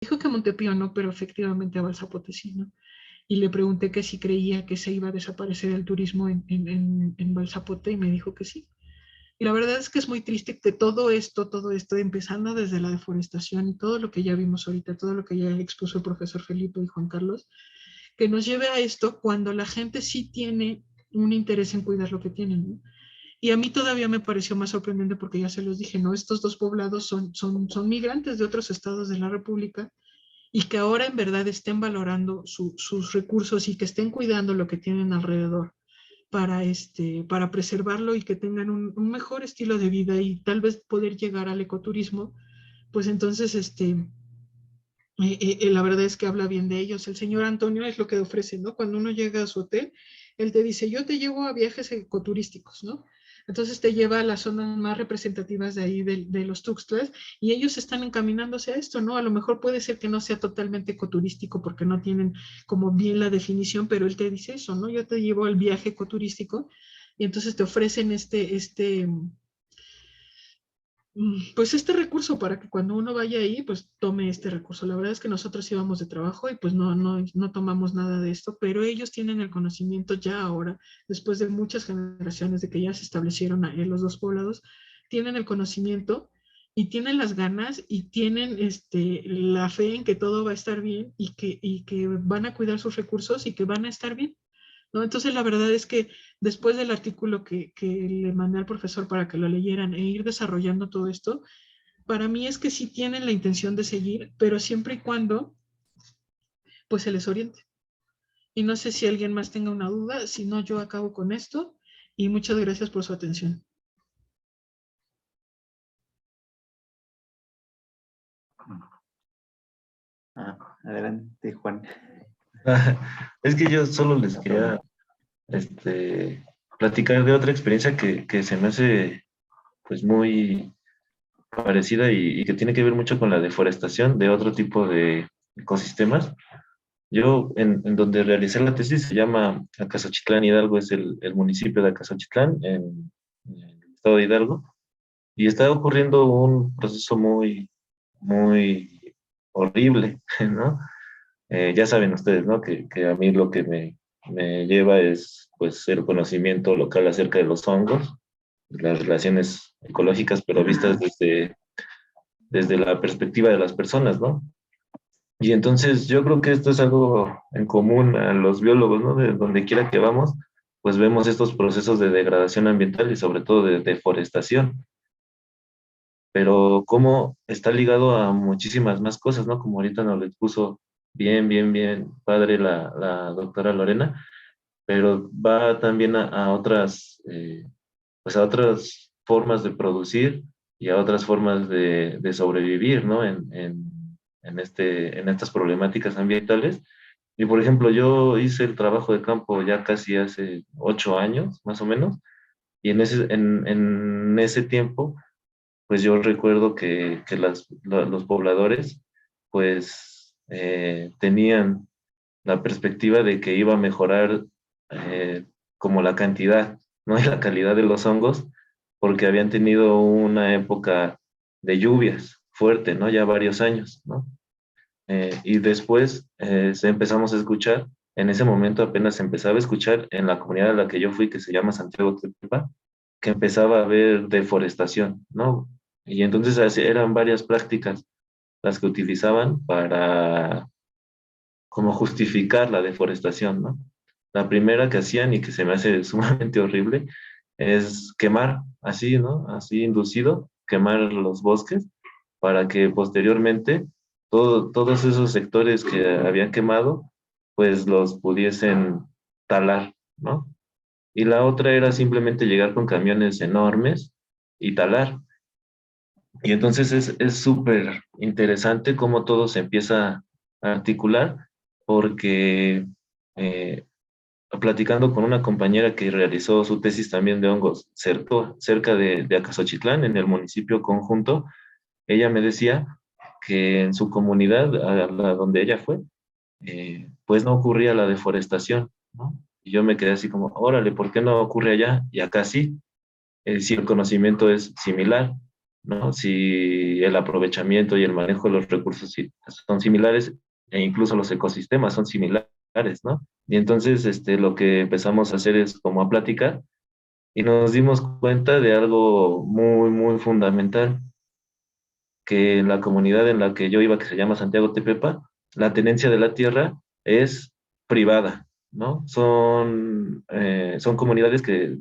dijo que a Montepío no, pero efectivamente a Balsapoteci, ¿no? Y le pregunté que si creía que se iba a desaparecer el turismo en Balsapote y me dijo que sí. Y la verdad es que es muy triste que todo esto, empezando desde la deforestación y todo lo que ya vimos ahorita, todo lo que ya expuso el profesor Felipe y Juan Carlos, que nos lleve a esto cuando la gente sí tiene un interés en cuidar lo que tienen, ¿no? Y a mí todavía me pareció más sorprendente porque ya se los dije, ¿no? Estos dos poblados son migrantes de otros estados de la República y que ahora en verdad estén valorando sus recursos y que estén cuidando lo que tienen alrededor para preservarlo y que tengan un mejor estilo de vida y tal vez poder llegar al ecoturismo, pues entonces la verdad es que habla bien de ellos. El señor Antonio es lo que ofrece, ¿no? Cuando uno llega a su hotel, él te dice, yo te llevo a viajes ecoturísticos, ¿no? Entonces te lleva a las zonas más representativas de ahí, de los Tuxtlas, y ellos están encaminándose a esto, ¿no? A lo mejor puede ser que no sea totalmente ecoturístico porque no tienen como bien la definición, pero él te dice eso, ¿no? Yo te llevo al viaje ecoturístico y entonces te ofrecen pues este recurso para que cuando uno vaya ahí, pues tome este recurso. La verdad es que nosotros íbamos de trabajo y pues no tomamos nada de esto, pero ellos tienen el conocimiento ya ahora, después de muchas generaciones de que ya se establecieron ahí los dos poblados, tienen el conocimiento y tienen las ganas y tienen la fe en que todo va a estar bien y que van a cuidar sus recursos y que van a estar bien. ¿No? Entonces, la verdad es que después del artículo que le mandé al profesor para que lo leyeran e ir desarrollando todo esto, para mí es que sí tienen la intención de seguir, pero siempre y cuando pues se les oriente. Y no sé si alguien más tenga una duda, si no, yo acabo con esto y muchas gracias por su atención. Adelante, Juan. Es que yo solo les quería platicar de otra experiencia que se me hace pues muy parecida y que tiene que ver mucho con la deforestación de otro tipo de ecosistemas. Yo en donde realicé la tesis se llama Acasochitlán Hidalgo, es el municipio de Acasochitlán en el estado de Hidalgo, y está ocurriendo un proceso muy, muy horrible, ¿no? Ya saben ustedes, ¿no? Que a mí lo que me lleva es pues el conocimiento local acerca de los hongos, las relaciones ecológicas, pero vistas desde la perspectiva de las personas, ¿no? Y entonces yo creo que esto es algo en común a los biólogos, ¿no? De donde quiera que vamos, pues vemos estos procesos de degradación ambiental y sobre todo de deforestación, pero cómo está ligado a muchísimas más cosas, ¿no? Como ahorita nos lo expuso bien padre la doctora Lorena, pero va también a otras, pues a otras formas de producir y a otras formas de sobrevivir, ¿no? En estas problemáticas ambientales. Y por ejemplo, yo hice el trabajo de campo ya casi hace 8 años, más o menos, y en ese tiempo, pues yo recuerdo que los pobladores, pues tenían la perspectiva de que iba a mejorar como la cantidad, ¿no? Y la calidad de los hongos, porque habían tenido una época de lluvias fuerte, ¿no? Ya varios años, ¿no? Y después se empezamos a escuchar, en ese momento apenas se empezaba a escuchar en la comunidad a la que yo fui, que se llama Santiago Tepepa, que empezaba a haber deforestación, ¿no? Y entonces eran varias prácticas las que utilizaban para como justificar la deforestación, ¿no? La primera que hacían y que se me hace sumamente horrible es quemar, así, ¿no? Así inducido, quemar los bosques para que posteriormente todos esos sectores que habían quemado, pues los pudiesen talar, ¿no? Y la otra era simplemente llegar con camiones enormes y talar. Y entonces es súper interesante cómo todo se empieza a articular, porque eh, platicando con una compañera que realizó su tesis también de hongos cerca de Acasochitlán, en el municipio conjunto, ella me decía que en su comunidad, a la donde ella fue, pues no ocurría la deforestación, ¿no? Y yo me quedé así como, órale, ¿por qué no ocurre allá? Y acá sí, si el conocimiento es similar. ¿no? Si el aprovechamiento y el manejo de los recursos son similares e incluso los ecosistemas son similares, ¿no? Y entonces lo que empezamos a hacer es como a platicar y nos dimos cuenta de algo muy, muy fundamental, que en la comunidad en la que yo iba, que se llama Santiago Tepepa, la tenencia de la tierra es privada, ¿no? Son comunidades que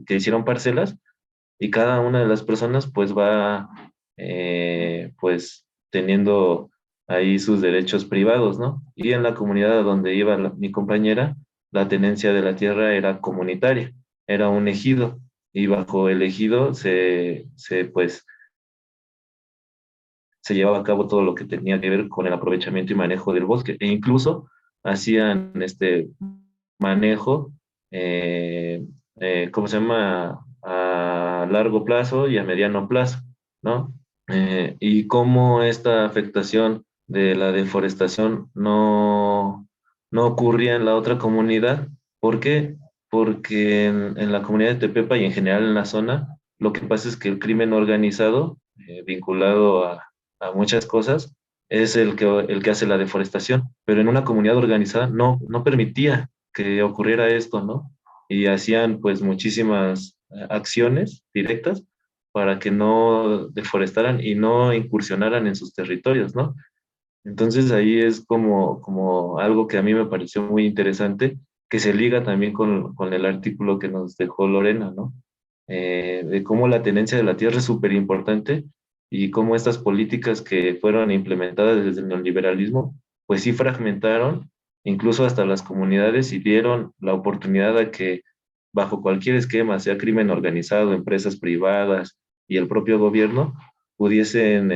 hicieron parcelas y cada una de las personas pues va pues teniendo ahí sus derechos privados, ¿no? Y en la comunidad donde iba mi compañera, la tenencia de la tierra era comunitaria, era un ejido y bajo el ejido pues se llevaba a cabo todo lo que tenía que ver con el aprovechamiento y manejo del bosque e incluso hacían manejo, ¿cómo se llama? A largo plazo y a mediano plazo, ¿no? Y cómo esta afectación de la deforestación no ocurría en la otra comunidad. ¿Por qué? Porque en la comunidad de Tepepa y en general en la zona, lo que pasa es que el crimen organizado, vinculado a muchas cosas, es el que hace la deforestación, pero en una comunidad organizada no permitía que ocurriera esto, ¿no? Y hacían pues muchísimas acciones directas para que no deforestaran y no incursionaran en sus territorios, ¿no? Entonces ahí es como algo que a mí me pareció muy interesante, que se liga también con el artículo que nos dejó Lorena, ¿no? De cómo la tenencia de la tierra es súper importante y cómo estas políticas que fueron implementadas desde el neoliberalismo, pues sí fragmentaron incluso hasta las comunidades y dieron la oportunidad a que bajo cualquier esquema, sea crimen organizado, empresas privadas y el propio gobierno, pudiesen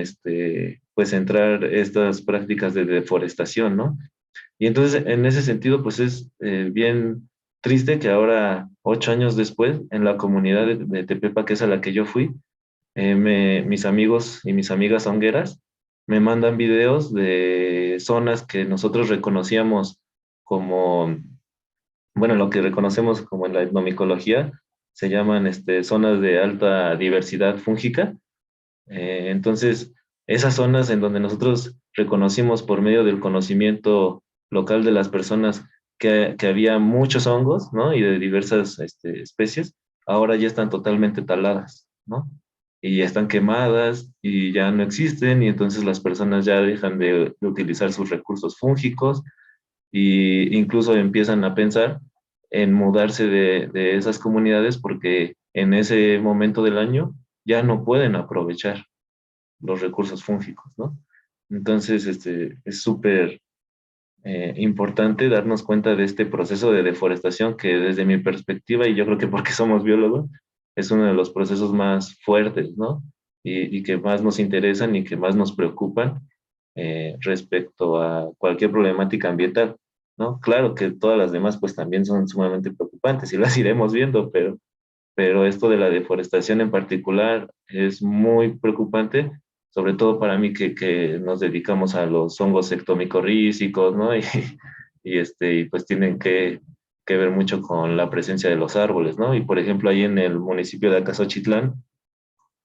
pues entrar estas prácticas de deforestación, ¿no? Y entonces, en ese sentido, pues es bien triste que ahora, 8 años después, en la comunidad de Tepepa, que es a la que yo fui, mis amigos y mis amigas hongueras me mandan videos de zonas que nosotros reconocíamos como, bueno, lo que reconocemos como en la etnomicología, se llaman zonas de alta diversidad fúngica. Entonces, esas zonas en donde nosotros reconocimos por medio del conocimiento local de las personas que había muchos hongos, ¿no? Y de diversas especies, ahora ya están totalmente taladas, ¿no? Y ya están quemadas y ya no existen y entonces las personas ya dejan de utilizar sus recursos fúngicos y incluso empiezan a pensar en mudarse de esas comunidades porque en ese momento del año ya no pueden aprovechar los recursos fúngicos, ¿no? Entonces, es súper importante darnos cuenta de este proceso de deforestación que desde mi perspectiva, y yo creo que porque somos biólogos, es uno de los procesos más fuertes, ¿no? Y que más nos interesan y que más nos preocupan respecto a cualquier problemática ambiental, ¿no? Claro que todas las demás pues también son sumamente preocupantes y las iremos viendo, pero esto de la deforestación en particular es muy preocupante, sobre todo para mí que nos dedicamos a los hongos ectomicorrízicos, ¿no? Y pues tienen que ver mucho con la presencia de los árboles, ¿no? Y por ejemplo, ahí en el municipio de Acasochitlán,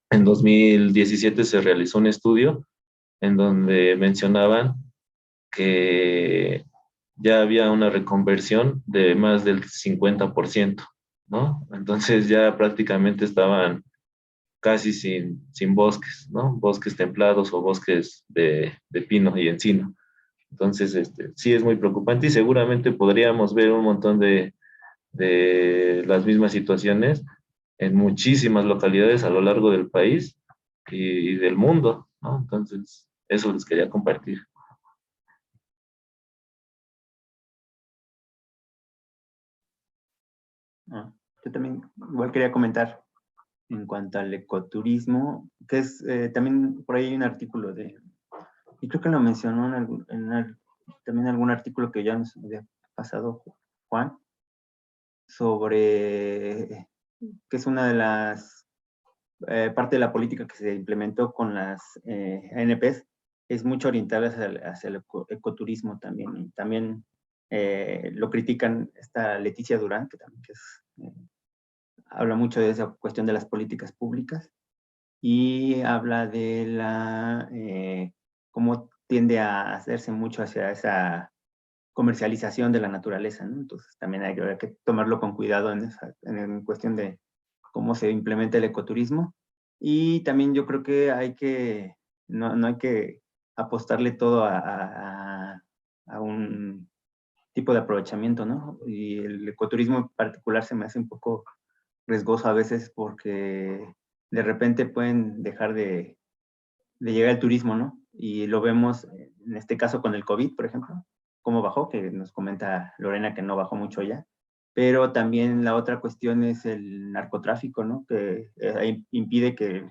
en 2017 se realizó un estudio en donde mencionaban que ya había una reconversión de más del 50%, ¿no? Entonces ya prácticamente estaban casi sin bosques, ¿no? Bosques templados o bosques de pino y encino. Entonces, sí es muy preocupante y seguramente podríamos ver un montón de las mismas situaciones en muchísimas localidades a lo largo del país y del mundo, ¿no? Entonces, eso les quería compartir. Yo también igual quería comentar en cuanto al ecoturismo, que es también por ahí hay un artículo y creo que lo mencionó también algún artículo que ya nos había pasado Juan, sobre que es una de las parte de la política que se implementó con las ANPs, es mucho orientada hacia el ecoturismo también. Y también lo critican esta Leticia Durán, que también habla mucho de esa cuestión de las políticas públicas. y habla de cómo tiende a hacerse mucho hacia esa comercialización de la naturaleza, ¿no? Entonces también hay que tomarlo con cuidado en cuestión de cómo se implementa el ecoturismo. Y también yo creo que no hay que apostarle todo a un tipo de aprovechamiento, ¿no? Y el ecoturismo en particular se me hace un poco riesgoso a veces porque de repente pueden dejar de llegar el turismo, ¿no? Y lo vemos en este caso con el COVID, por ejemplo, cómo bajó, que nos comenta Lorena que no bajó mucho ya. Pero también la otra cuestión es el narcotráfico, ¿no? Que impide que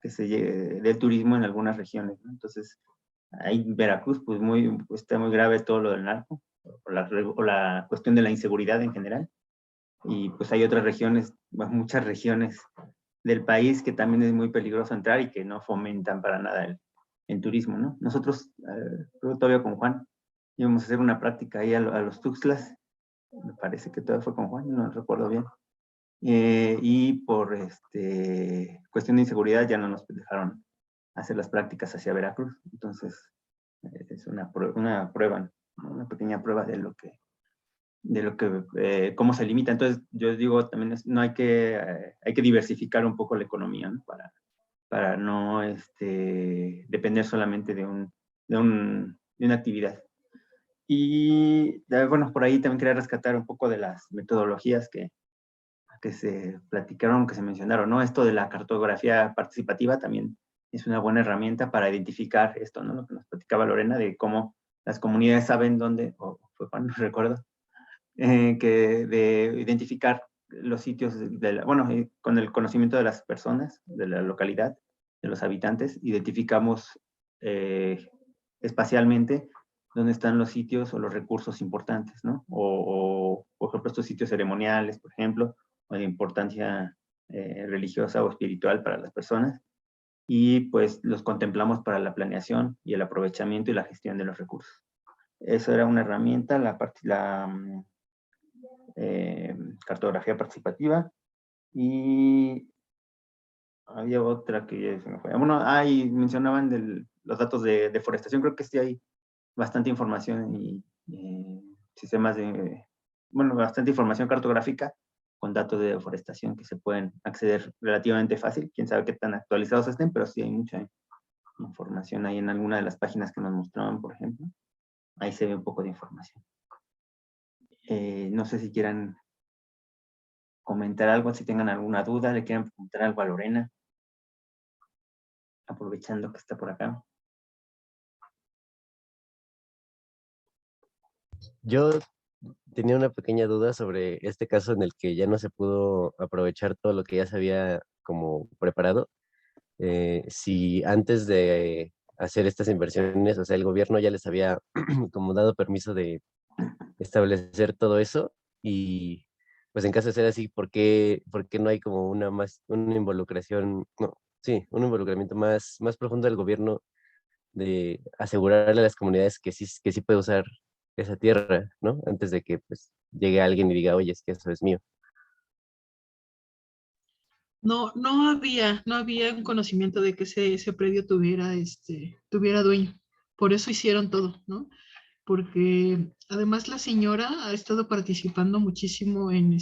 se llegue del turismo en algunas regiones, ¿no? Entonces, ahí en Veracruz, pues está muy grave todo lo del narco, o la cuestión de la inseguridad en general. Y pues hay otras regiones, muchas regiones del país que también es muy peligroso entrar y que no fomentan para nada el turismo, ¿no? Nosotros, creo todavía con Juan, íbamos a hacer una práctica ahí a los Tuxtlas, me parece que todavía fue con Juan, no recuerdo bien, y por cuestión de inseguridad ya no nos dejaron hacer las prácticas hacia Veracruz, entonces es una prueba, ¿no? Una pequeña prueba de lo que cómo se limita. Entonces, yo digo también, no hay que diversificar un poco la economía, ¿no? Para no depender solamente de una actividad. Y bueno, por ahí también quería rescatar un poco de las metodologías que se platicaron, que se mencionaron, ¿no? Esto de la cartografía participativa también es una buena herramienta para identificar esto, ¿no? Lo que nos platicaba Lorena, de cómo las comunidades saben dónde, o fue Juan, no recuerdo, que de identificar los sitios, bueno, con el conocimiento de las personas, de la localidad, de los habitantes, identificamos espacialmente dónde están los sitios o los recursos importantes, ¿no? Por ejemplo, estos sitios ceremoniales, por ejemplo, o de importancia religiosa o espiritual para las personas, y pues los contemplamos para la planeación y el aprovechamiento y la gestión de los recursos. Eso era una herramienta, cartografía participativa, y había otra que ya se me fue. Bueno, ahí mencionaban los datos de deforestación, creo que sí hay bastante información y sistemas bueno, bastante información cartográfica con datos de deforestación que se pueden acceder relativamente fácil. Quién sabe qué tan actualizados estén, pero sí hay mucha información ahí en alguna de las páginas que nos mostraban, por ejemplo. Ahí se ve un poco de información. No sé si quieran comentar algo, si tengan alguna duda, le quieran preguntar algo a Lorena, aprovechando que está por acá. Yo tenía una pequeña duda sobre este caso en el que ya no se pudo aprovechar todo lo que ya se había como preparado. Si antes de hacer estas inversiones, o sea, el gobierno ya les había como dado permiso de establecer todo eso, y pues en caso de ser así, por qué no hay como una involucración, no, sí, un involucramiento más profundo del gobierno de asegurarle a las comunidades que sí puede usar esa tierra, ¿no? Antes de que pues llegue alguien y diga, oye, es que eso es mío. No había un conocimiento de que ese predio tuviera dueño. Por eso hicieron todo, ¿no? Porque además la señora ha estado participando muchísimo en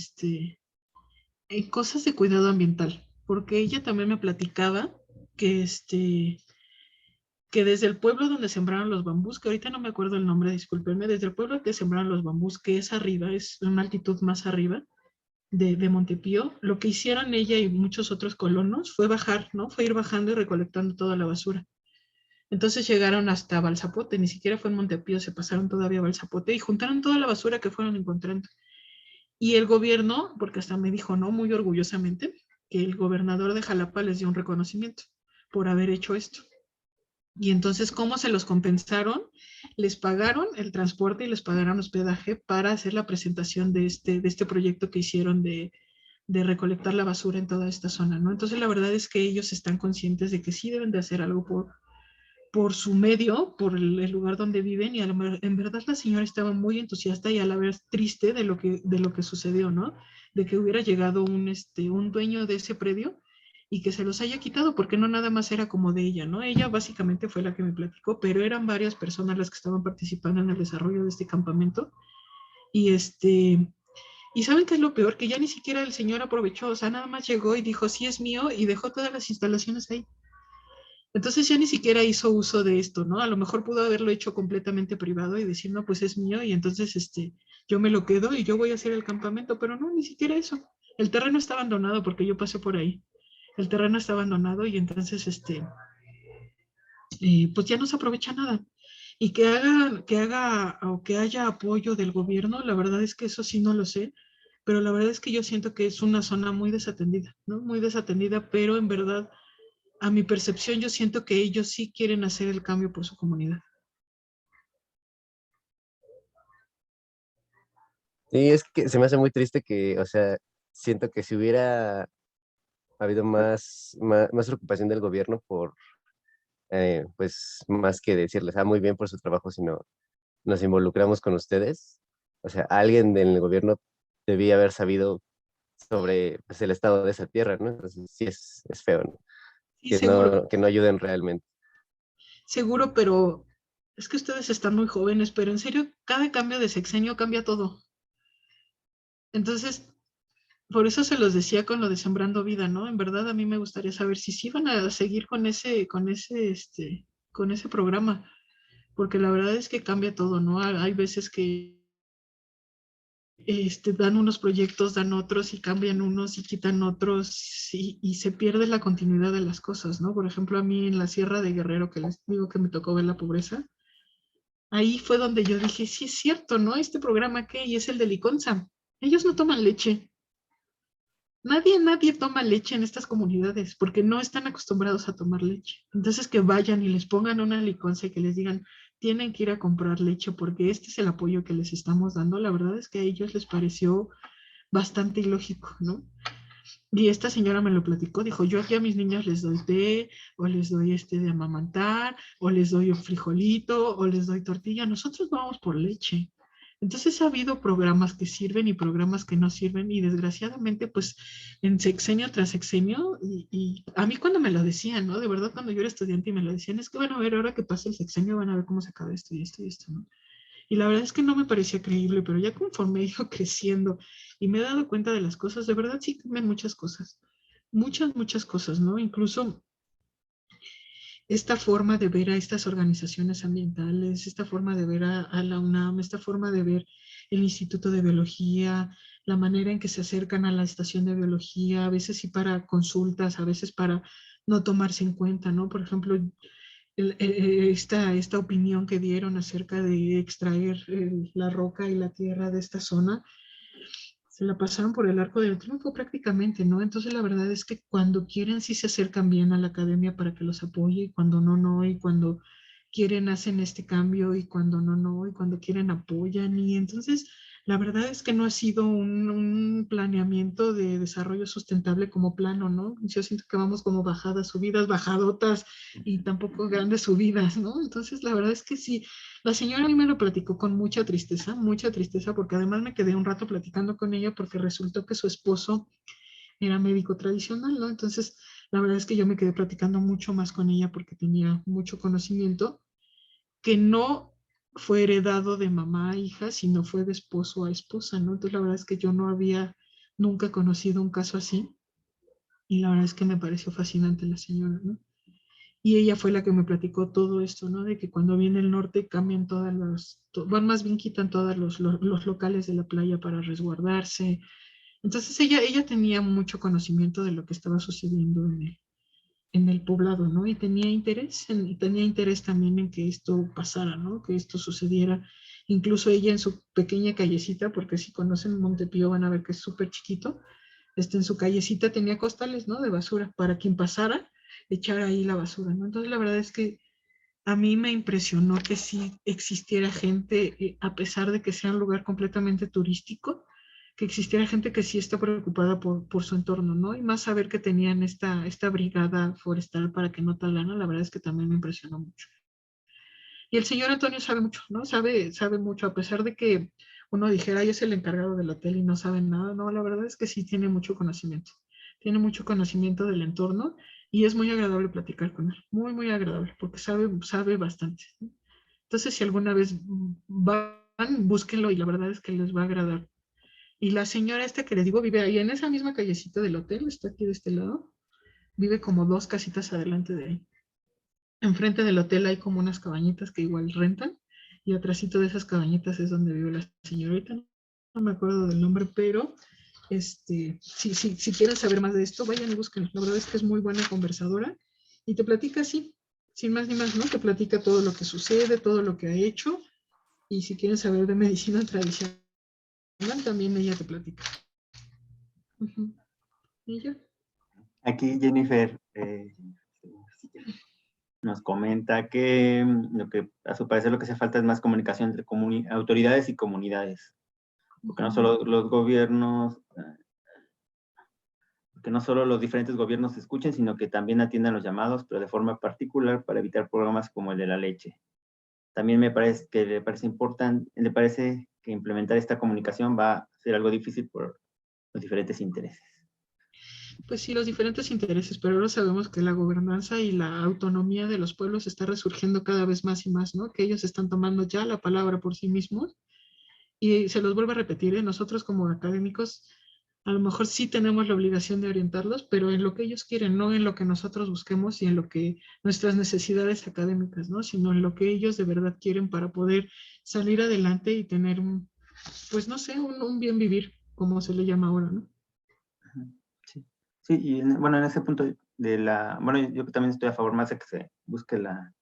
cosas de cuidado ambiental, porque ella también me platicaba que que desde el pueblo donde sembraron los bambús, que ahorita no me acuerdo el nombre, discúlpenme, desde el pueblo que sembraron los bambús, que es arriba, es una altitud más arriba de Montepío, lo que hicieron ella y muchos otros colonos fue bajar, ¿no? Fue ir bajando y recolectando toda la basura. Entonces llegaron hasta Balzapote, ni siquiera fue en Montepío, se pasaron todavía a Balzapote y juntaron toda la basura que fueron encontrando. Y el gobierno, porque hasta me dijo, ¿no? Muy orgullosamente, que el gobernador de Jalapa les dio un reconocimiento por haber hecho esto. Y entonces, ¿cómo se los compensaron? Les pagaron el transporte y les pagaron hospedaje para hacer la presentación de este proyecto que hicieron de recolectar la basura en toda esta zona, ¿no? Entonces, la verdad es que ellos están conscientes de que sí deben de hacer algo por su medio, por el lugar donde viven, y en verdad la señora estaba muy entusiasta y a la vez triste de lo que sucedió, ¿no? De que hubiera llegado un dueño de ese predio y que se los haya quitado, porque no nada más era como de ella, ¿no? Ella básicamente fue la que me platicó, pero eran varias personas las que estaban participando en el desarrollo de este campamento. Y y ¿saben qué es lo peor? Que ya ni siquiera el señor aprovechó, o sea, nada más llegó y dijo, sí es mío, y dejó todas las instalaciones ahí. Entonces ya ni siquiera hizo uso de esto, ¿no? A lo mejor pudo haberlo hecho completamente privado y decir, no, pues es mío y entonces yo me lo quedo y yo voy a hacer el campamento, pero no, ni siquiera eso. El terreno está abandonado porque yo pasé por ahí. El terreno está abandonado y entonces, pues ya no se aprovecha nada. Y que haga o que haya apoyo del gobierno, la verdad es que eso sí no lo sé, pero la verdad es que yo siento que es una zona muy desatendida, ¿no? Muy desatendida, pero en verdad a mi percepción, yo siento que ellos sí quieren hacer el cambio por su comunidad. Sí, es que se me hace muy triste que, o sea, siento que si hubiera habido más preocupación del gobierno por, pues, más que decirles, muy bien por su trabajo, sino nos involucramos con ustedes. O sea, alguien del gobierno debía haber sabido sobre, pues, el estado de esa tierra, ¿no? Entonces, sí es feo, ¿no? Sí, seguro, Que no ayuden realmente. seguro, pero es que ustedes están muy jóvenes, pero en serio, cada cambio de sexenio cambia todo. Entonces, por eso se los decía con lo de Sembrando Vida, ¿no? En verdad a mí me gustaría saber si sí van a seguir con ese programa, porque la verdad es que cambia todo, ¿no? Hay veces que dan unos proyectos, dan otros y cambian unos y quitan otros y se pierde la continuidad de las cosas, ¿no? Por ejemplo, a mí en la Sierra de Guerrero, que les digo que me tocó ver la pobreza, ahí fue donde yo dije, sí es cierto, ¿no? Este programa que y es el de Liconza. Ellos no toman leche. Nadie toma leche en estas comunidades porque no están acostumbrados a tomar leche. Entonces que vayan y les pongan una liconza y que les digan, tienen que ir a comprar leche porque este es el apoyo que les estamos dando. La verdad es que a ellos les pareció bastante ilógico, ¿no? Y esta señora me lo platicó, dijo, yo aquí a mis niños les doy té, o les doy de amamantar, o les doy un frijolito, o les doy tortilla, nosotros vamos por leche. Entonces ha habido programas que sirven y programas que no sirven, y desgraciadamente, pues, en sexenio tras sexenio, y a mí cuando me lo decían, ¿no? De verdad, cuando yo era estudiante y me lo decían, es que, bueno, a ver, ahora que pase el sexenio van a ver cómo se acaba esto y esto y esto, ¿no? Y la verdad es que no me parecía creíble, pero ya conforme he ido creciendo y me he dado cuenta de las cosas, de verdad sí cambian muchas cosas. Muchas cosas, ¿no? Incluso esta forma de ver a estas organizaciones ambientales, esta forma de ver a la UNAM, esta forma de ver el Instituto de Biología, la manera en que se acercan a la estación de biología, a veces sí para consultas, a veces para no tomarse en cuenta, ¿no? Por ejemplo, esta opinión que dieron acerca de extraer la roca y la tierra de esta zona, se la pasaron por el arco del triunfo prácticamente, ¿no? Entonces la verdad es que cuando quieren sí se acercan bien a la academia para que los apoye, y cuando no, no, y cuando quieren hacen este cambio, y cuando no, no, y cuando quieren apoyan, y entonces la verdad es que no ha sido un planeamiento de desarrollo sustentable como plano, ¿no? Yo siento que vamos como bajadas, subidas, bajadotas, y tampoco grandes subidas, ¿no? Entonces la verdad es que sí, la señora a mí me lo platicó con mucha tristeza, porque además me quedé un rato platicando con ella porque resultó que su esposo era médico tradicional, ¿no? Entonces, la verdad es que yo me quedé platicando mucho más con ella porque tenía mucho conocimiento que no fue heredado de mamá a hija, sino fue de esposo a esposa, ¿no? Entonces, la verdad es que yo no había nunca conocido un caso así y la verdad es que me pareció fascinante la señora, ¿no? Y ella fue la que me platicó todo esto, ¿no? De que cuando viene el norte cambian todas van más bien quitan todos los locales de la playa para resguardarse. Entonces ella tenía mucho conocimiento de lo que estaba sucediendo en el poblado, ¿no? Y tenía interés también en que esto pasara, ¿no? Que esto sucediera. Incluso ella en su pequeña callecita, porque si conocen Montepío van a ver que es súper chiquito, en su callecita tenía costales, ¿no? De basura, para quien pasara, echar ahí la basura, ¿no? Entonces la verdad es que a mí me impresionó que sí existiera gente, a pesar de que sea un lugar completamente turístico, que existiera gente que sí está preocupada por su entorno, ¿no? Y más saber que tenían esta brigada forestal para que no talaran, la verdad es que también me impresionó mucho. Y el señor Antonio sabe mucho, ¿no? Sabe mucho, a pesar de que uno dijera, yo es el encargado del hotel y no sabe nada, no, la verdad es que sí tiene mucho conocimiento. tiene mucho conocimiento del entorno y es muy agradable platicar con él, muy, muy agradable, porque sabe bastante. Entonces, si alguna vez van, búsquenlo y la verdad es que les va a agradar. Y la señora esta que les digo vive ahí en esa misma callecita del hotel, está aquí de este lado, vive como 2 casitas adelante de ahí. Enfrente del hotel hay como unas cabañitas que igual rentan y atrásito de esas cabañitas es donde vive la señorita. No me acuerdo del nombre, pero si quieren saber más de esto, vayan y busquen. La verdad es que es muy buena conversadora y te platica así, sin más ni más, ¿no? Te platica todo lo que sucede, todo lo que ha hecho y si quieren saber de medicina tradicional, también ella te platica. Uh-huh. ¿Y ya? Aquí Jennifer nos comenta que lo que a su parecer lo que hace falta es más comunicación entre autoridades y comunidades. Porque no solo los gobiernos, que no solo los diferentes gobiernos escuchen, sino que también atiendan los llamados, pero de forma particular para evitar programas como el de la leche. También le parece que implementar esta comunicación va a ser algo difícil por los diferentes intereses. Pues sí, los diferentes intereses, pero ahora sabemos que la gobernanza y la autonomía de los pueblos está resurgiendo cada vez más y más, ¿no? Que ellos están tomando ya la palabra por sí mismos. Y se los vuelvo a repetir, ¿eh? Nosotros como académicos a lo mejor sí tenemos la obligación de orientarlos, pero en lo que ellos quieren, no en lo que nosotros busquemos y en lo que nuestras necesidades académicas, ¿no? Sino en lo que ellos de verdad quieren para poder salir adelante y tener pues no sé, un bien vivir, como se le llama ahora, ¿no? Sí, sí, y bueno, en ese punto bueno, yo también estoy a favor más de que se busque la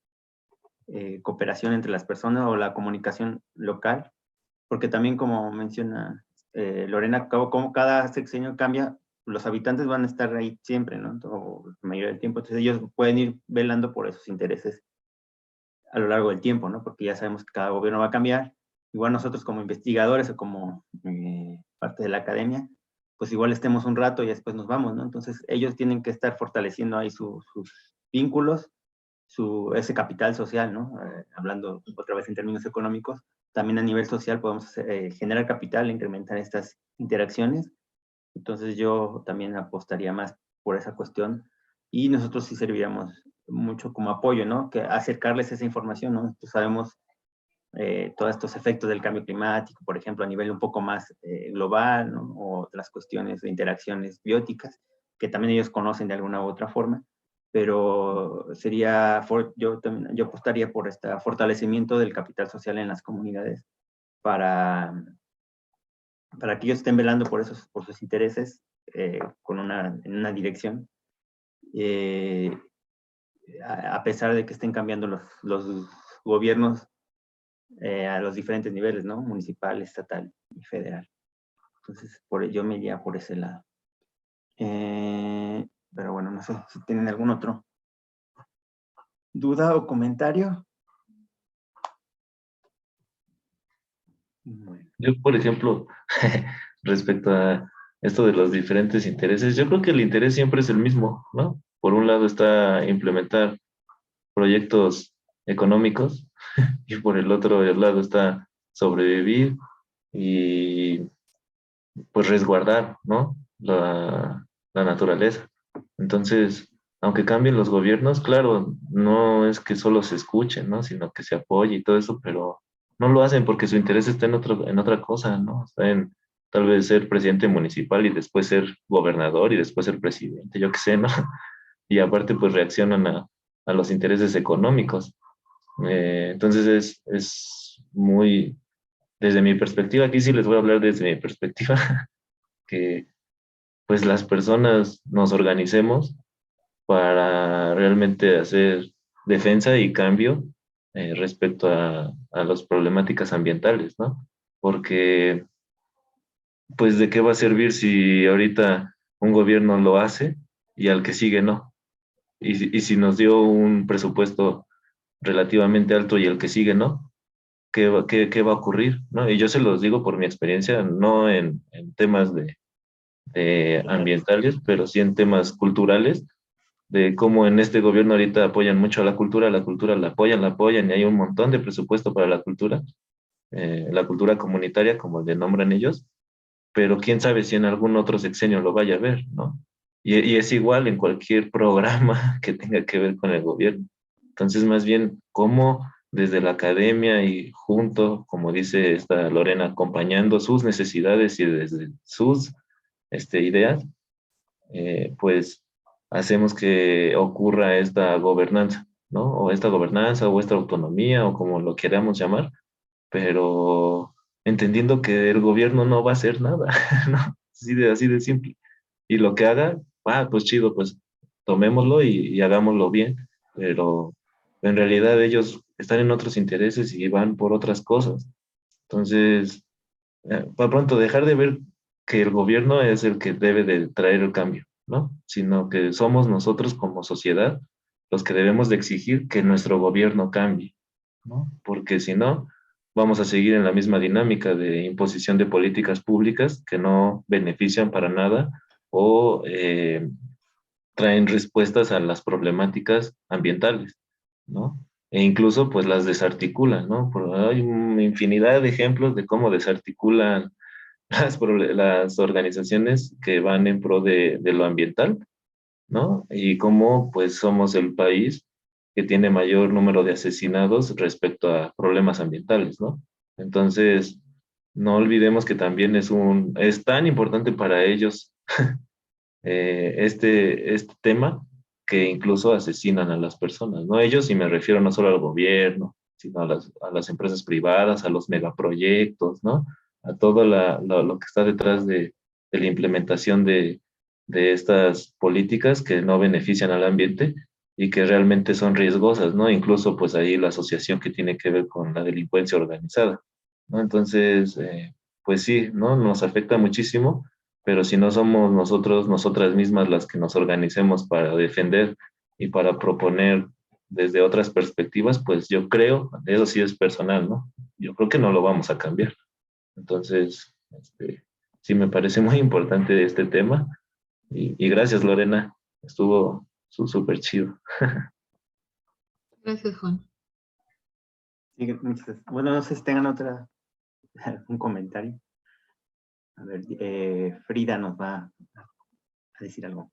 cooperación entre las personas o la comunicación local, porque también como menciona Lorena, como cada sexenio cambia, los habitantes van a estar ahí siempre, ¿no? O la mayoría del tiempo, entonces ellos pueden ir velando por esos intereses a lo largo del tiempo, ¿no? Porque ya sabemos que cada gobierno va a cambiar. Igual nosotros como investigadores o como parte de la academia, pues igual estemos un rato y después nos vamos, ¿no? Entonces ellos tienen que estar fortaleciendo ahí sus vínculos, ese capital social, ¿no? Hablando otra vez en términos económicos, también a nivel social podemos generar capital, incrementar estas interacciones. Entonces yo también apostaría más por esa cuestión y nosotros sí serviríamos mucho como apoyo, ¿no? Que acercarles esa información, ¿no? Nosotros sabemos todos estos efectos del cambio climático, por ejemplo, a nivel un poco más global, ¿no? O otras cuestiones de interacciones bióticas, que también ellos conocen de alguna u otra forma, pero yo apostaría por este fortalecimiento del capital social en las comunidades para que ellos estén velando por sus intereses en una dirección, a pesar de que estén cambiando los gobiernos a los diferentes niveles, ¿no? Municipal, estatal y federal. Entonces, yo me iría por ese lado. Pero bueno, no sé si tienen algún otro duda o comentario. Bueno. Yo, por ejemplo, respecto a esto de los diferentes intereses, yo creo que el interés siempre es el mismo, ¿no? Por un lado está implementar proyectos económicos y por el otro lado está sobrevivir y pues resguardar, ¿no? La naturaleza. Entonces, aunque cambien los gobiernos, claro, no es que solo se escuchen, ¿no? Sino que se apoye y todo eso, pero no lo hacen porque su interés está en otra cosa, ¿no? Está en tal vez ser presidente municipal y después ser gobernador y después ser presidente, yo qué sé, ¿no? Y aparte pues reaccionan a los intereses económicos. Entonces es muy, desde mi perspectiva, aquí sí les voy a hablar desde mi perspectiva, que pues las personas nos organicemos para realmente hacer defensa y cambio respecto a las problemáticas ambientales, ¿no? Porque, pues, ¿de qué va a servir si ahorita un gobierno lo hace y al que sigue no? Y si nos dio un presupuesto relativamente alto y el que sigue no, ¿qué va a ocurrir? ¿No? Y yo se los digo por mi experiencia, no en temas de ambientales, pero sí en temas culturales, de cómo en este gobierno ahorita apoyan mucho a la cultura la apoyan y hay un montón de presupuesto para la cultura comunitaria, como le nombran ellos, pero quién sabe si en algún otro sexenio lo vaya a ver, ¿no? Y es igual en cualquier programa que tenga que ver con el gobierno. Entonces, más bien, cómo desde la academia y junto, como dice esta Lorena, acompañando sus necesidades y desde sus ideas, pues hacemos que ocurra esta gobernanza, ¿no? O esta gobernanza o esta autonomía o como lo queramos llamar, pero entendiendo que el gobierno no va a hacer nada, ¿no? Así de simple. Y lo que haga, pues chido, pues tomémoslo y hagámoslo bien, pero en realidad ellos están en otros intereses y van por otras cosas. Entonces, para pronto dejar de ver que el gobierno es el que debe de traer el cambio, ¿no? Sino que somos nosotros como sociedad los que debemos de exigir que nuestro gobierno cambie, ¿no? Porque si no, vamos a seguir en la misma dinámica de imposición de políticas públicas que no benefician para nada o traen respuestas a las problemáticas ambientales, ¿no? E incluso pues las desarticulan, ¿no? Hay una infinidad de ejemplos de cómo desarticulan las organizaciones que van en pro de lo ambiental, ¿no? Y cómo pues somos el país que tiene mayor número de asesinados respecto a problemas ambientales, ¿no? Entonces, no olvidemos que también es tan importante para ellos este tema que incluso asesinan a las personas, ¿no? Ellos, y me refiero no solo al gobierno, sino a las empresas privadas, a los megaproyectos, ¿no? A todo lo que está detrás de la implementación de estas políticas que no benefician al ambiente y que realmente son riesgosas, ¿no? Incluso pues ahí la asociación que tiene que ver con la delincuencia organizada, ¿no? Entonces, pues sí, ¿no? Nos afecta muchísimo, pero si no somos nosotros, nosotras mismas las que nos organicemos para defender y para proponer desde otras perspectivas, pues yo creo, eso sí es personal, ¿no? Yo creo que no lo vamos a cambiar. Entonces, sí me parece muy importante este tema y gracias Lorena, estuvo súper chido. Gracias, Juan. Sí, bueno, no sé si tengan un comentario. A ver, Frida nos va a decir algo.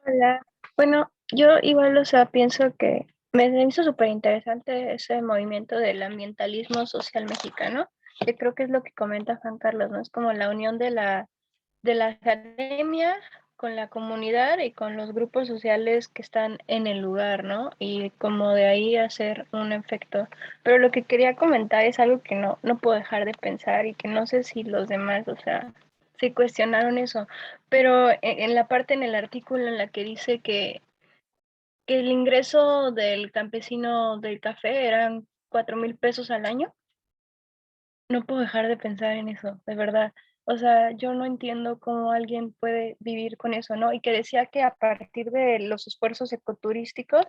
Hola. Bueno, yo igual, o sea, pienso que me hizo súper interesante ese movimiento del ambientalismo social mexicano, que creo que es lo que comenta Juan Carlos, ¿no? Es como la unión de la academia con la comunidad y con los grupos sociales que están en el lugar, ¿no? Y como de ahí hacer un efecto. Pero lo que quería comentar es algo que no puedo dejar de pensar y que no sé si los demás, o sea, se cuestionaron eso. Pero en la parte en el artículo en la que dice que el ingreso del campesino del café eran 4,000 pesos al año, no puedo dejar de pensar en eso, de verdad. O sea, yo no entiendo cómo alguien puede vivir con eso, ¿no? Y que decía que a partir de los esfuerzos ecoturísticos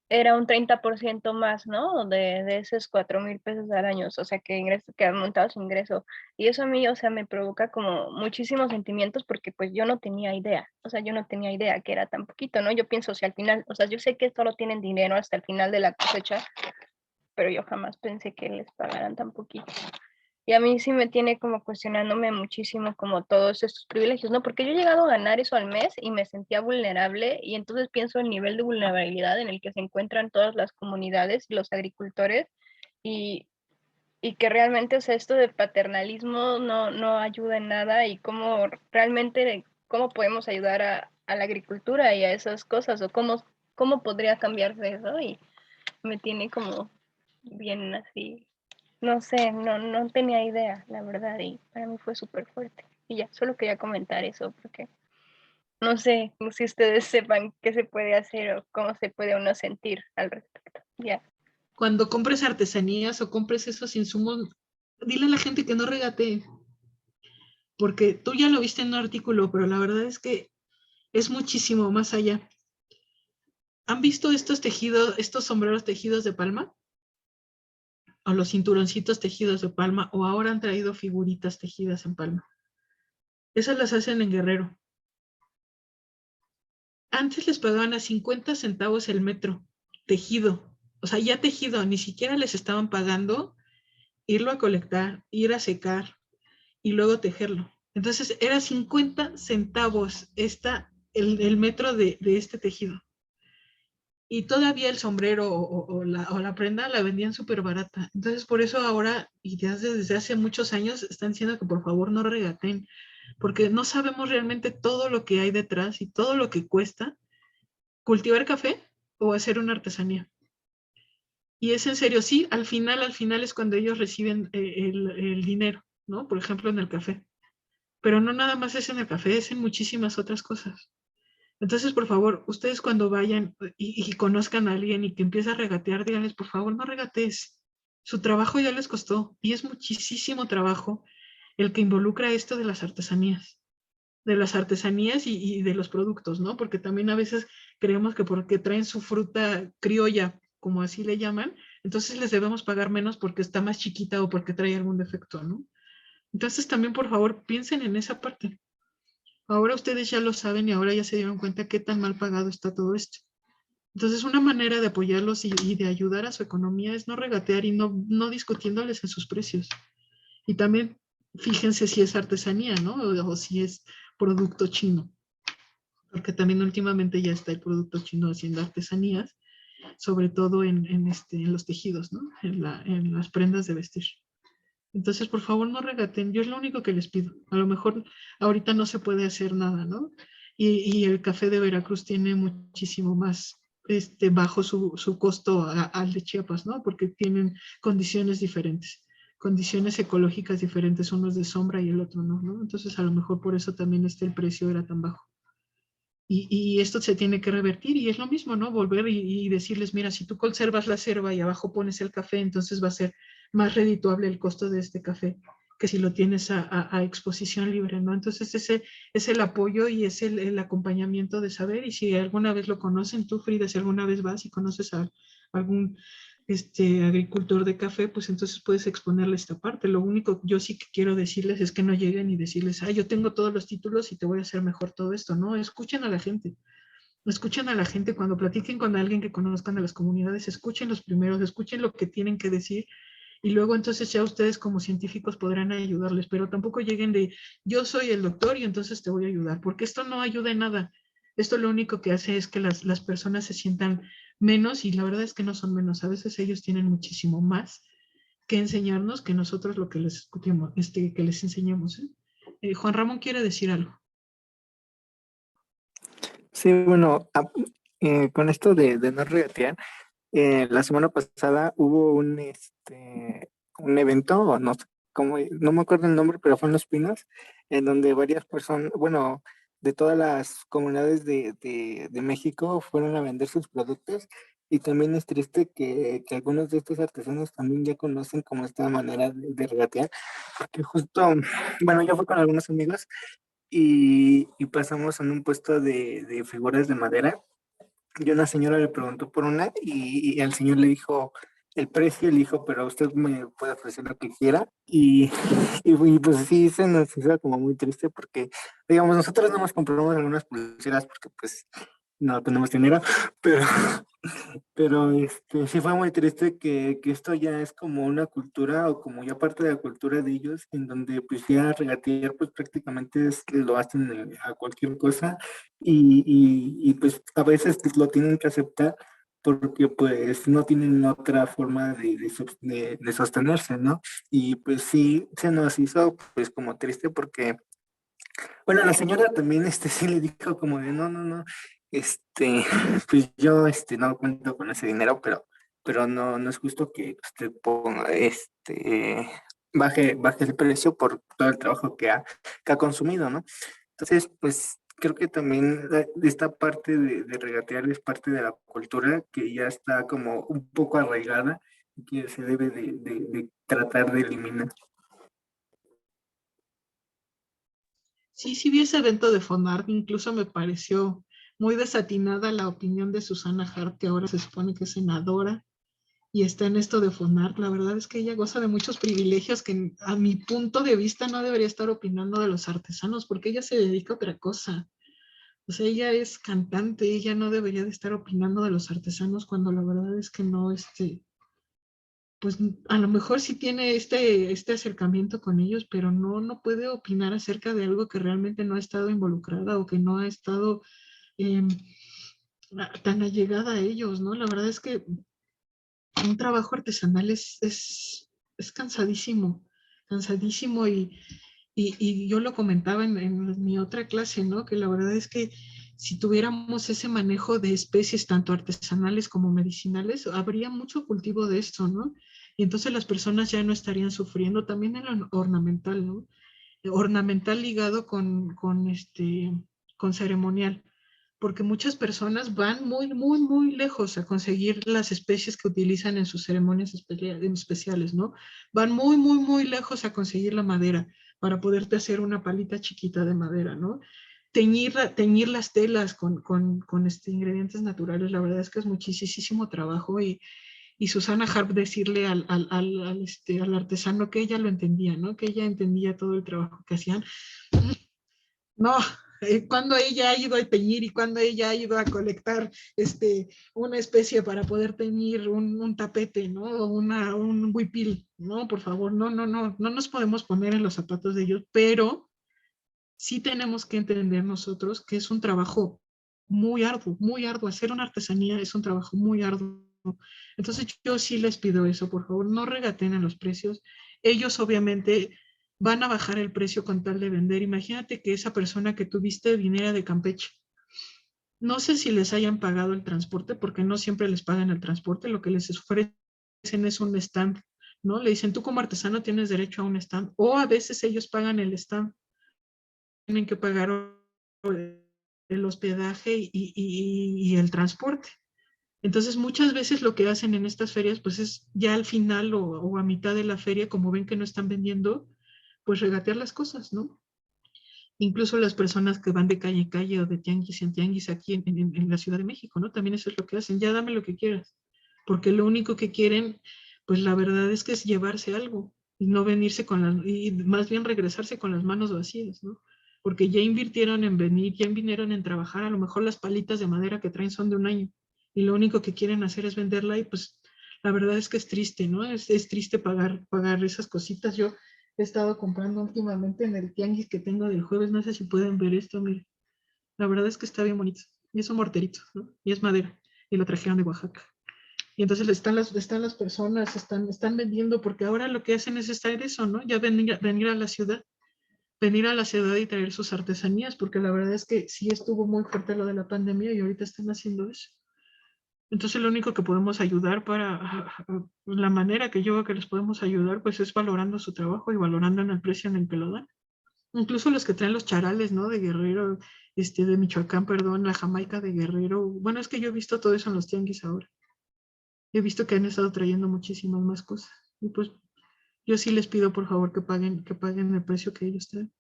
era un 30% más, ¿no? De esos 4,000 pesos al año, o sea, que ha aumentado su ingreso. Y eso a mí, o sea, me provoca como muchísimos sentimientos porque pues yo no tenía idea, o sea, yo no tenía idea que era tan poquito, ¿no? Yo pienso, si al final, o sea, yo sé que solo tienen dinero hasta el final de la cosecha, pero yo jamás pensé que les pagaran tan poquito. Y a mí sí me tiene como cuestionándome muchísimo como todos estos privilegios, ¿no? Porque yo he llegado a ganar eso al mes y me sentía vulnerable y entonces pienso el nivel de vulnerabilidad en el que se encuentran todas las comunidades y los agricultores y, y que realmente, o sea, esto de paternalismo no ayuda en nada y cómo realmente, cómo podemos ayudar a la agricultura y a esas cosas o cómo podría cambiarse eso y me tiene como bien así, no sé, no tenía idea, la verdad, y para mí fue súper fuerte. Y ya, solo quería comentar eso porque no sé si ustedes sepan qué se puede hacer o cómo se puede uno sentir al respecto. Ya. Cuando compres artesanías o compres esos insumos, dile a la gente que no regatee, porque tú ya lo viste en un artículo, pero la verdad es que es muchísimo más allá. ¿Han visto estos tejidos, estos sombreros tejidos de palma? O los cinturoncitos tejidos de palma, o ahora han traído figuritas tejidas en palma. Esas las hacen en Guerrero. Antes les pagaban a 50 centavos el metro, tejido. O sea, ya tejido, ni siquiera les estaban pagando irlo a colectar, ir a secar y luego tejerlo. Entonces era 50 centavos el metro de este tejido. Y todavía el sombrero o la prenda la vendían súper barata. Entonces por eso ahora, y desde hace muchos años, están diciendo que por favor no regateen, porque no sabemos realmente todo lo que hay detrás y todo lo que cuesta cultivar café o hacer una artesanía. Y es en serio, sí, al final es cuando ellos reciben el dinero, ¿no? Por ejemplo, en el café. Pero no nada más es en el café, es en muchísimas otras cosas. Entonces, por favor, ustedes cuando vayan y conozcan a alguien y que empiece a regatear, díganles, por favor, no regatees. Su trabajo ya les costó y es muchísimo trabajo el que involucra esto de las artesanías y de los productos, ¿no? Porque también a veces creemos que porque traen su fruta criolla, como así le llaman, entonces les debemos pagar menos porque está más chiquita o porque trae algún defecto, ¿no? Entonces también, por favor, piensen en esa parte. Ahora ustedes ya lo saben y ahora ya se dieron cuenta qué tan mal pagado está todo esto. Entonces, una manera de apoyarlos y de ayudar a su economía es no regatear y no discutiéndoles en sus precios. Y también fíjense si es artesanía, ¿no? O si es producto chino. Porque también últimamente ya está el producto chino haciendo artesanías, sobre todo en los tejidos, ¿no? En las prendas de vestir. Entonces, por favor, no regaten. Yo es lo único que les pido. A lo mejor ahorita no se puede hacer nada, ¿no? Y el café de Veracruz tiene muchísimo más bajo su costo al de Chiapas, ¿no? Porque tienen condiciones diferentes, condiciones ecológicas diferentes, uno es de sombra y el otro no, ¿no? Entonces, a lo mejor por eso también el precio era tan bajo. Y esto se tiene que revertir y es lo mismo, ¿no? Volver y decirles, mira, si tú conservas la cerva y abajo pones el café, entonces va a ser más redituable el costo de este café que si lo tienes a exposición libre, ¿no? Entonces ese es el apoyo y es el acompañamiento de saber y si alguna vez lo conocen, tú Frida, si alguna vez vas y conoces a algún agricultor de café, pues entonces puedes exponerle esta parte. Lo único que yo sí que quiero decirles es que no lleguen y decirles, yo tengo todos los títulos y te voy a hacer mejor todo esto, ¿no? Escuchen a la gente cuando platiquen con alguien que conozcan de las comunidades, escuchen los primeros, escuchen lo que tienen que decir y luego entonces ya ustedes como científicos podrán ayudarles, pero tampoco lleguen de yo soy el doctor y entonces te voy a ayudar, porque esto no ayuda en nada. Esto lo único que hace es que las personas se sientan menos y la verdad es que no son menos. A veces ellos tienen muchísimo más que enseñarnos que nosotros lo que les discutimos, que les enseñamos. Juan Ramón quiere decir algo. Sí, bueno, con esto de no regatear, la semana pasada hubo un evento, o no sé cómo, no me acuerdo el nombre, pero fue en Los Pinos, en donde varias personas, bueno, de todas las comunidades de México fueron a vender sus productos. Y también es triste que algunos de estos artesanos también ya conocen como esta manera de regatear, porque justo, bueno, yo fui con algunos amigos y pasamos en un puesto de figuras de madera y una señora le preguntó por una y el señor le dijo el precio, le dijo, pero usted me puede ofrecer lo que quiera. Y pues sí, se nos hizo como muy triste porque, digamos, nosotros no nos compramos algunas pulseras porque pues no tenemos dinero, pero, pero sí fue muy triste que esto ya es como una cultura o como ya parte de la cultura de ellos, en donde pues ya regatear pues prácticamente lo hacen a cualquier cosa y pues a veces pues, lo tienen que aceptar porque pues no tienen otra forma de sostenerse, ¿no? Y pues sí, se nos hizo pues como triste porque bueno, la señora también, sí le dijo como de, no, no, no, pues yo, no cuento con ese dinero, pero no, no es justo que usted ponga, baje el precio por todo el trabajo que ha consumido, ¿no? Entonces, pues, creo que también esta parte de regatear es parte de la cultura que ya está como un poco arraigada y que se debe de tratar de eliminar. Sí vi ese evento de Fonart, incluso me pareció muy desatinada la opinión de Susana Hart, que ahora se supone que es senadora y está en esto de Fonart. La verdad es que ella goza de muchos privilegios que a mi punto de vista no debería estar opinando de los artesanos, porque ella se dedica a otra cosa. O sea, ella es cantante, ella no debería de estar opinando de los artesanos cuando la verdad es que no, pues a lo mejor sí tiene este acercamiento con ellos, pero no puede opinar acerca de algo que realmente no ha estado involucrada o que no ha estado eh, tan allegada a ellos, ¿no? La verdad es que un trabajo artesanal es cansadísimo, cansadísimo y yo lo comentaba en mi otra clase, ¿no? Que la verdad es que si tuviéramos ese manejo de especies, tanto artesanales como medicinales, habría mucho cultivo de esto, ¿no? Y entonces las personas ya no estarían sufriendo, también en lo ornamental, ¿no? Ornamental ligado con ceremonial, porque muchas personas van muy lejos a conseguir las especies que utilizan en sus ceremonias especiales, ¿no? Van muy lejos a conseguir la madera para poderte hacer una palita chiquita de madera, ¿no? Teñir las telas con ingredientes naturales, la verdad es que es muchísimo trabajo y Susana Harp decirle al artesano que ella lo entendía, ¿no? Que ella entendía todo el trabajo que hacían. No, cuando ella ha ido a teñir y cuando ella ha ido a colectar una especie para poder teñir un tapete, ¿no? O un huipil, no, por favor, no nos podemos poner en los zapatos de ellos, pero sí tenemos que entender nosotros que es un trabajo muy arduo. Hacer una artesanía es un trabajo muy arduo. Entonces yo sí les pido eso, por favor, no regateen en los precios. Ellos obviamente van a bajar el precio con tal de vender. Imagínate que esa persona que tuviste viniera de Campeche. No sé si les hayan pagado el transporte, porque no siempre les pagan el transporte. Lo que les ofrecen es un stand, ¿no? Le dicen, tú como artesano tienes derecho a un stand. O a veces ellos pagan el stand. Tienen que pagar el hospedaje y el transporte. Entonces, muchas veces lo que hacen en estas ferias, pues es ya al final o a mitad de la feria, como ven que no están vendiendo, pues regatear las cosas, ¿no? Incluso las personas que van de calle en calle o de tianguis en tianguis aquí en la Ciudad de México, ¿no? También eso es lo que hacen, ya dame lo que quieras, porque lo único que quieren, pues la verdad es que es llevarse algo y no venirse y más bien regresarse con las manos vacías, ¿no? Porque ya invirtieron en venir, ya vinieron en trabajar, a lo mejor las palitas de madera que traen son de un año y lo único que quieren hacer es venderla y pues la verdad es que es triste, ¿no? Es triste pagar esas cositas. Yo he estado comprando últimamente en el tianguis que tengo del jueves, no sé si pueden ver esto, miren. La verdad es que está bien bonito. Y es un morterito, ¿no? Y es madera. Y lo trajeron de Oaxaca. Y entonces están las personas, están vendiendo, porque ahora lo que hacen es estar eso, ¿no? Ya venir a la ciudad y traer sus artesanías, porque la verdad es que sí estuvo muy fuerte lo de la pandemia y ahorita están haciendo eso. Entonces lo único que podemos ayudar la manera que yo veo que les podemos ayudar, pues es valorando su trabajo y valorando en el precio en el que lo dan. Incluso los que traen los charales, ¿no? De Guerrero, de Michoacán, perdón, la Jamaica de Guerrero. Bueno, es que yo he visto todo eso en los tianguis ahora. He visto que han estado trayendo muchísimas más cosas. Y pues yo sí les pido por favor que paguen el precio que ellos traen.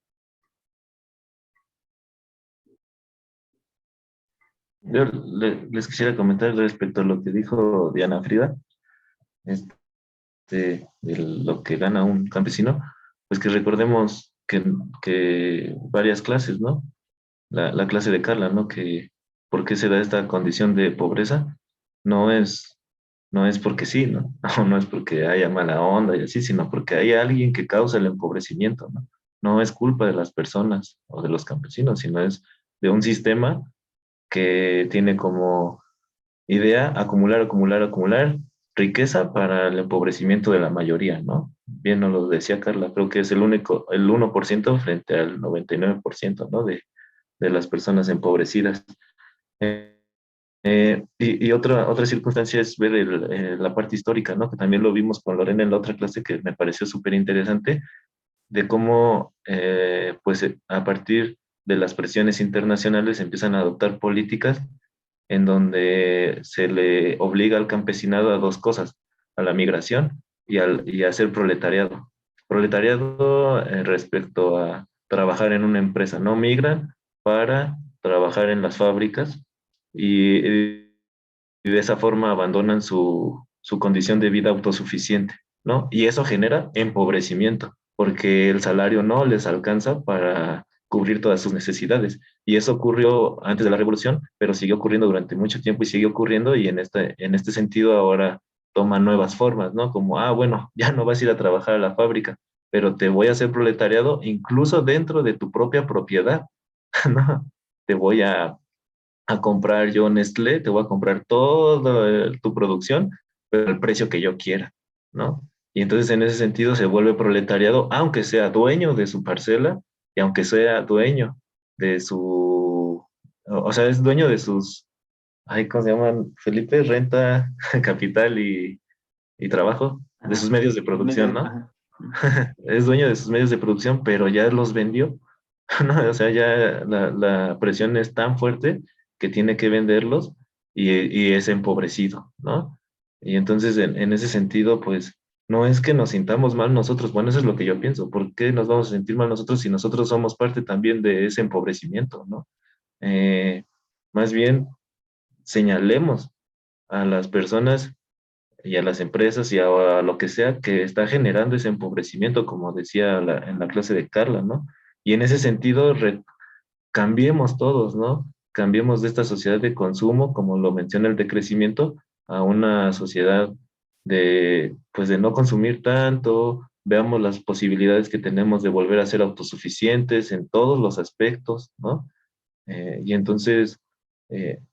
Yo les quisiera comentar respecto a lo que dijo Diana Frida, de lo que gana un campesino, pues que recordemos que varias clases, ¿no? La clase de Carla, ¿no? Que por qué se da esta condición de pobreza, no es, no es porque sí, ¿no? No es porque haya mala onda y así, sino porque hay alguien que causa el empobrecimiento, ¿no? No es culpa de las personas o de los campesinos, sino es de un sistema que tiene como idea acumular riqueza para el empobrecimiento de la mayoría, ¿no? Bien nos lo decía Carla, creo que es el 1% frente al 99%, ¿no? De las personas empobrecidas. Y otra circunstancia es ver la parte histórica, ¿no? Que también lo vimos con Lorena en la otra clase que me pareció súper interesante, de cómo, pues, a partir de las presiones internacionales empiezan a adoptar políticas en donde se le obliga al campesinado a dos cosas, a la migración y a ser proletariado. Proletariado respecto a trabajar en una empresa, no migran para trabajar en las fábricas y de esa forma abandonan su condición de vida autosuficiente, ¿no? Y eso genera empobrecimiento, porque el salario no les alcanza para cubrir todas sus necesidades. Y eso ocurrió antes de la revolución, pero siguió ocurriendo durante mucho tiempo y sigue ocurriendo y en este sentido ahora toma nuevas formas, ¿no? Como, bueno, ya no vas a ir a trabajar a la fábrica, pero te voy a hacer proletariado incluso dentro de tu propia propiedad, ¿no? Te voy a comprar yo Nestlé, te voy a comprar toda tu producción, pero al precio que yo quiera, ¿no? Y entonces en ese sentido se vuelve proletariado, aunque sea dueño de su parcela y aunque sea dueño de o sea, es dueño de sus, ¿cómo se llaman? Felipe, renta, capital y trabajo, de sus medios de producción, ¿no? Ajá. Es dueño de sus medios de producción, pero ya los vendió, ¿no? O sea, ya la presión es tan fuerte que tiene que venderlos y es empobrecido, ¿no? Y entonces, en ese sentido, pues, no es que nos sintamos mal nosotros, bueno, eso es lo que yo pienso, ¿por qué nos vamos a sentir mal nosotros si nosotros somos parte también de ese empobrecimiento, ¿no? Eh, Más bien, señalemos a las personas y a las empresas y a lo que sea que está generando ese empobrecimiento, como decía en la clase de Carla, ¿no? Y en ese sentido, cambiemos todos, ¿no? Cambiemos de esta sociedad de consumo, como lo menciona el decrecimiento, a una sociedad pues de no consumir tanto, veamos las posibilidades que tenemos de volver a ser autosuficientes en todos los aspectos, ¿no? Y entonces,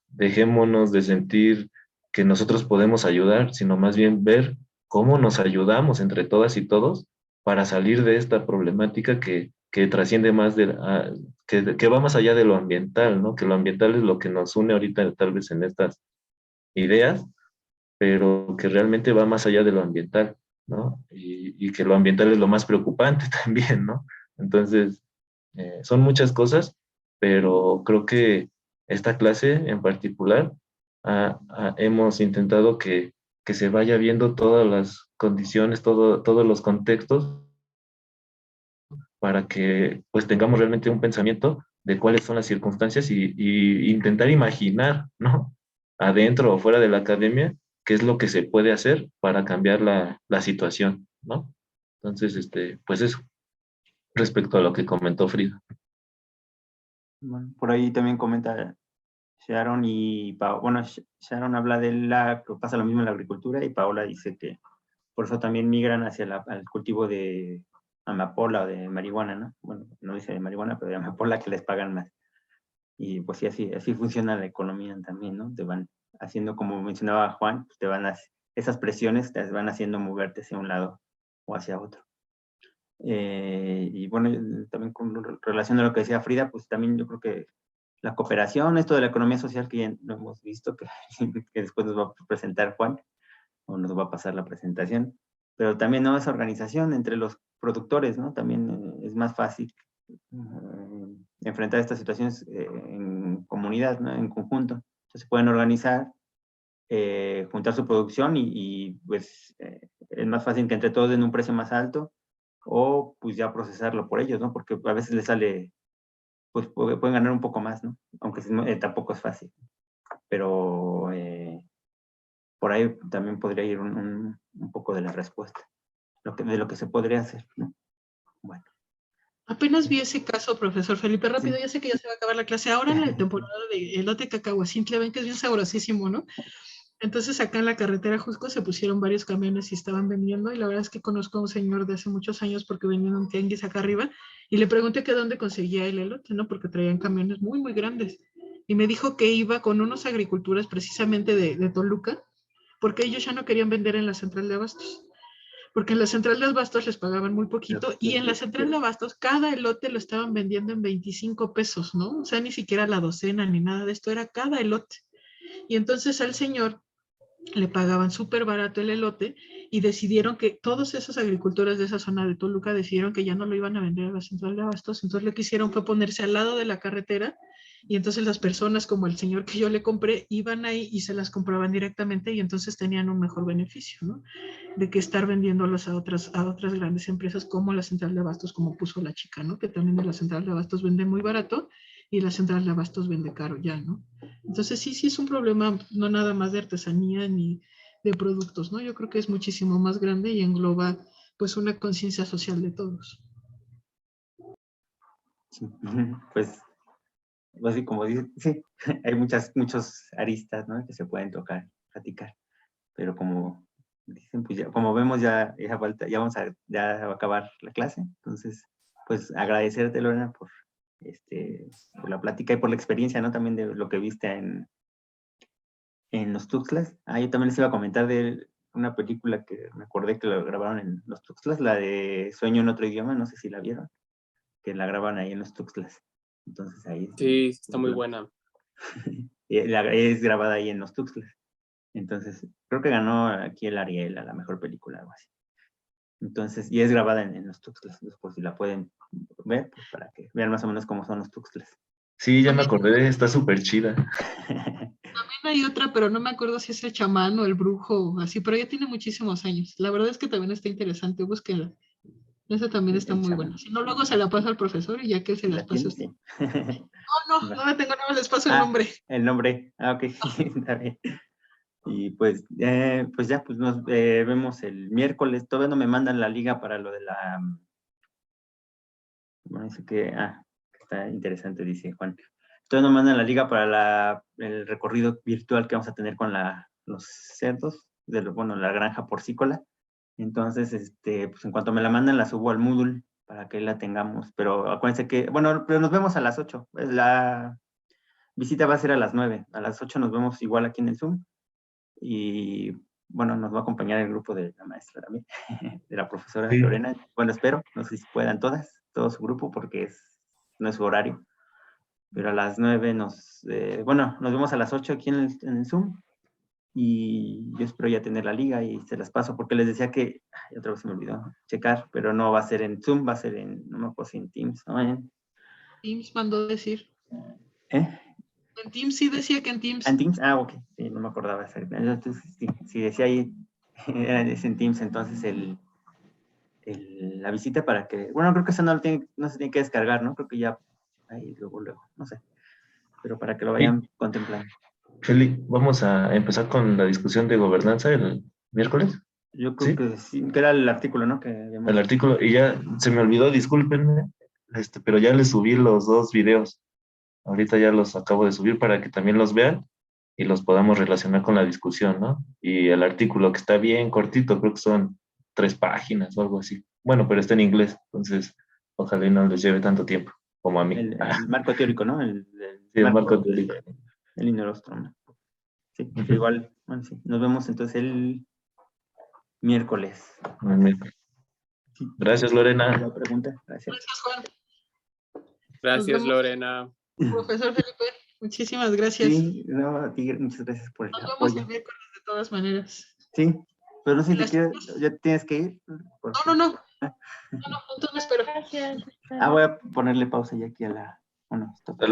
dejémonos de sentir que nosotros podemos ayudar, sino más bien ver cómo nos ayudamos entre todas y todos para salir de esta problemática que trasciende más que va más allá de lo ambiental, ¿no? Que lo ambiental es lo que nos une ahorita tal vez en estas ideas, pero que realmente va más allá de lo ambiental, ¿no? Y que lo ambiental es lo más preocupante también, ¿no? Entonces, son muchas cosas, pero creo que esta clase en particular hemos intentado que se vaya viendo todas las condiciones, todos los contextos para que pues tengamos realmente un pensamiento de cuáles son las circunstancias y intentar imaginar, ¿no? Adentro o fuera de la academia, qué es lo que se puede hacer para cambiar la situación, ¿no? Entonces, pues eso, respecto a lo que comentó Frida. Bueno, por ahí también comenta Sharon bueno, Sharon habla que pasa lo mismo en la agricultura y Paola dice que por eso también migran hacia al cultivo de amapola o de marihuana, ¿no? Bueno, no dice de marihuana, pero de amapola que les pagan más. Y pues sí, así funciona la economía también, ¿no? Te van haciendo, como mencionaba Juan, pues esas presiones te van haciendo moverte hacia un lado o hacia otro. Y bueno, también con relación a lo que decía Frida, pues también yo creo que la cooperación, esto de la economía social que ya lo hemos visto, que después nos va a presentar Juan, o nos va a pasar la presentación, pero también no esa organización entre los productores, ¿no? También es más fácil enfrentar estas situaciones en comunidad, ¿no? En conjunto. Entonces se pueden organizar, juntar su producción pues es más fácil que entre todos den un precio más alto o pues ya procesarlo por ellos, ¿no? Porque a veces les sale, pues pueden ganar un poco más, ¿no? Aunque tampoco es fácil. Pero por ahí también podría ir un poco de la respuesta, de lo que se podría hacer, ¿no? Bueno. Apenas vi ese caso, profesor Felipe, rápido, Sí. ya sé que ya se va a acabar la clase. Ahora en la temporada de elote cacahuacintle, ven que es bien sabrosísimo, ¿no? Entonces acá en la carretera Jusco se pusieron varios camiones y estaban vendiendo, y la verdad es que conozco a un señor de hace muchos años porque venía en un tianguis acá arriba, y le pregunté que dónde conseguía el elote, ¿no? Porque traían camiones muy, muy grandes. Y me dijo que iba con unos agricultores precisamente de Toluca, porque ellos ya no querían vender en la central de abastos, porque en la central de abastos les pagaban muy poquito, y en la central de abastos cada elote lo estaban vendiendo en 25 pesos, ¿no? O sea, ni siquiera la docena ni nada de esto, era cada elote. Y entonces al señor le pagaban súper barato el elote, y decidieron que todos esos agricultores de esa zona de Toluca decidieron que ya no lo iban a vender a la central de abastos. Entonces lo que hicieron fue ponerse al lado de la carretera, y entonces las personas como el señor que yo le compré iban ahí y se las compraban directamente, y entonces tenían un mejor beneficio, ¿no? De que estar vendiéndolas a otras grandes empresas como la central de abastos, como puso la chica, ¿no? Que también de la central de abastos vende muy barato y la central de abastos vende caro ya, ¿no? Entonces sí es un problema no nada más de artesanía ni de productos, ¿no? Yo creo que es muchísimo más grande y engloba pues una conciencia social de todos. Sí. Pues así como dice, sí, hay muchos aristas, ¿no? Que se pueden tocar, platicar, pero como dicen, pues ya, como vemos ya ya va a acabar la clase, entonces, pues agradecerte, Lorena, por la plática y por la experiencia, ¿no? También de lo que viste en los Tuxtlas. Yo también les iba a comentar de una película que me acordé que lo grabaron en los Tuxtlas, la de Sueño en otro idioma, no sé si la vieron, que la graban ahí en los Tuxtlas. Entonces ahí. Sí, está muy buena. Es grabada ahí en los Tuxtlas. Entonces, creo que ganó aquí el Ariel a la mejor película, algo así. Entonces, y es grabada en los Tuxtlas, por si la pueden ver, pues para que vean más o menos cómo son los Tuxtlas. Sí, ya me acordé, está súper chida. También hay otra, pero no me acuerdo si es el chamán o el brujo o así, pero ya tiene muchísimos años. La verdad es que también está interesante, búsquenla. Esa también está muy buena. Si no, luego se la pasa al profesor y ya que se las pase usted. No la tengo, nada más les paso el nombre. El nombre, ok, está bien. Y pues ya, pues nos vemos el miércoles. Todavía no me mandan la liga para lo de la... Bueno, dice que... está interesante, dice Juan. Todavía no me mandan la liga para el recorrido virtual que vamos a tener con los cerdos, la granja porcícola. Entonces, pues en cuanto me la mandan, la subo al Moodle para que la tengamos. Pero acuérdense que... Bueno, pero nos vemos a las 8. La visita va a ser a las 9. A las 8 nos vemos igual aquí en el Zoom. Y bueno, nos va a acompañar el grupo de la maestra también, de la profesora Lorena. Bueno, espero, no sé si puedan todo su grupo, porque no es su horario. Pero a las 9 nos vemos a las 8 aquí en el Zoom. Y yo espero ya tener la liga y se las paso, porque les decía que, otra vez se me olvidó checar, pero no va a ser en Zoom, va a ser no me acuerdo si en Teams, ¿no? Teams mandó decir. ¿Eh? En Teams sí decía que en Teams. ¿En Teams? Ok, sí, no me acordaba. Entonces, sí, decía ahí, es en Teams, entonces la visita para que, bueno, creo que eso no se tiene que descargar, ¿no? Creo que ya, ahí luego, no sé, pero para que lo vayan contemplando. Feli, vamos a empezar con la discusión de gobernanza el miércoles. Yo creo que sí, que era el artículo, ¿no? El artículo, y ya se me olvidó, discúlpenme, pero ya les subí los 2 videos. Ahorita ya los acabo de subir para que también los vean y los podamos relacionar con la discusión, ¿no? Y el artículo que está bien cortito, creo que son 3 páginas o algo así. Bueno, pero está en inglés, entonces ojalá y no les lleve tanto tiempo como a mí. El marco teórico, ¿no? Sí, el marco teórico. El inerostrum. Sí, igual, bueno, sí. Nos vemos entonces el miércoles. Sí. Gracias, Lorena. Gracias. Gracias, Juan. Gracias, Lorena. Profesor Felipe, muchísimas gracias. Sí, no, a ti, muchas gracias por el apoyo. apoyo. Nos vemos el miércoles de todas maneras. Sí, pero no sé si ya tienes que ir. No, entonces no espero. Gracias. Voy a ponerle pausa ya aquí a la... Bueno, stop.